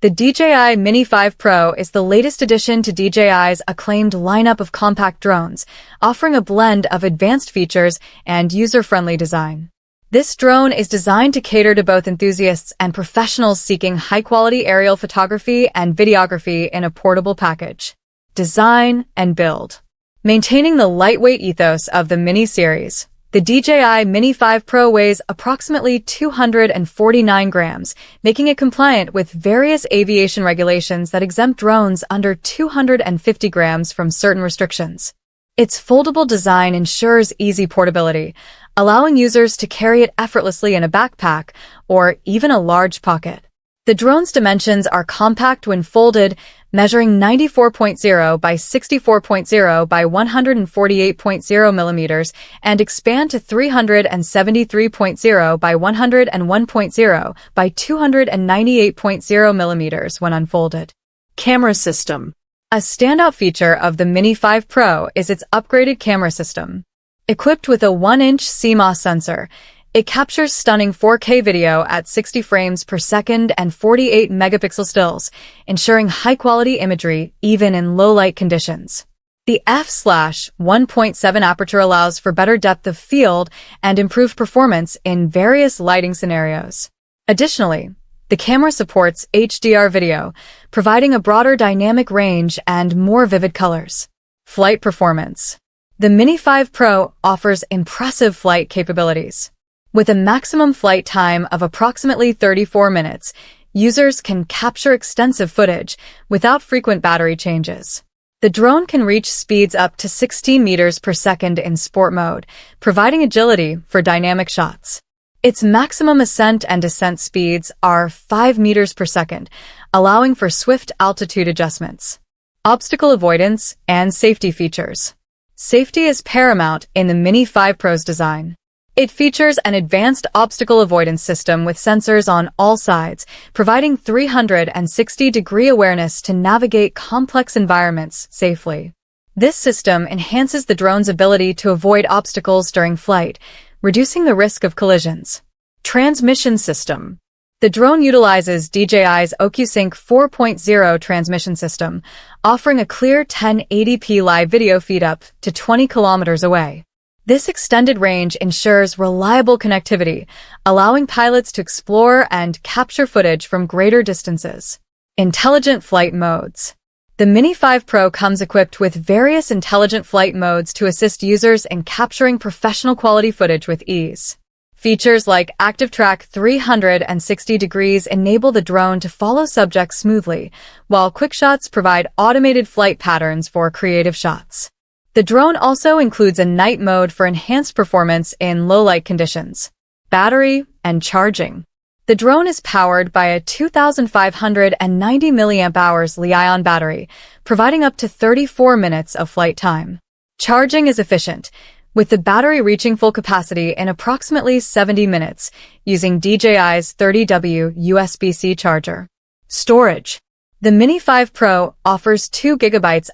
The DJI Mini 5 Pro is the latest addition to DJI's acclaimed lineup of compact drones, offering a blend of advanced features and user-friendly design. This drone is designed to cater to both enthusiasts and professionals seeking high-quality aerial photography and videography in a portable package. Design and build. Maintaining the lightweight ethos of the Mini series, the DJI Mini 5 Pro weighs approximately 249 grams, making it compliant with various aviation regulations that exempt drones under 250 grams from certain restrictions. Its foldable design ensures easy portability, allowing users to carry it effortlessly in a backpack or even a large pocket. The drone's dimensions are compact when folded, measuring 94.0 by 64.0 by 148.0 millimeters and expand to 373.0 by 101.0 by 298.0 millimeters when unfolded. Camera system. A standout feature of the Mini 5 Pro is its upgraded camera system. Equipped with a 1-inch CMOS sensor, it captures stunning 4K video at 60 frames per second and 48 megapixel stills, ensuring high-quality imagery even in low-light conditions. The f/1.7 aperture allows for better depth of field and improved performance in various lighting scenarios. Additionally, the camera supports HDR video, providing a broader dynamic range and more vivid colors. Flight performance. The Mini 5 Pro offers impressive flight capabilities. With a maximum flight time of approximately 34 minutes, users can capture extensive footage without frequent battery changes. The drone can reach speeds up to 16 meters per second in sport mode, providing agility for dynamic shots. Its maximum ascent and descent speeds are 5 meters per second, allowing for swift altitude adjustments. Obstacle avoidance and safety features. Safety is paramount in the Mini 5 Pro's design. It features an advanced obstacle avoidance system with sensors on all sides, providing 360-degree awareness to navigate complex environments safely. This system enhances the drone's ability to avoid obstacles during flight, reducing the risk of collisions. Transmission system. The drone utilizes DJI's OcuSync 4.0 transmission system, offering a clear 1080p live video feed up to 20 kilometers away. This extended range ensures reliable connectivity, allowing pilots to explore and capture footage from greater distances. Intelligent flight modes. The Mini 5 Pro comes equipped with various intelligent flight modes to assist users in capturing professional quality footage with ease. Features like Active Track 360 degrees enable the drone to follow subjects smoothly, while Quick Shots provide automated flight patterns for creative shots. The drone also includes a night mode for enhanced performance in low-light conditions. Battery and charging. The drone is powered by a 2,590 mAh Li-ion battery, providing up to 34 minutes of flight time. Charging is efficient, with the battery reaching full capacity in approximately 70 minutes, using DJI's 30W USB-C charger. Storage. The Mini 5 Pro offers 2 GB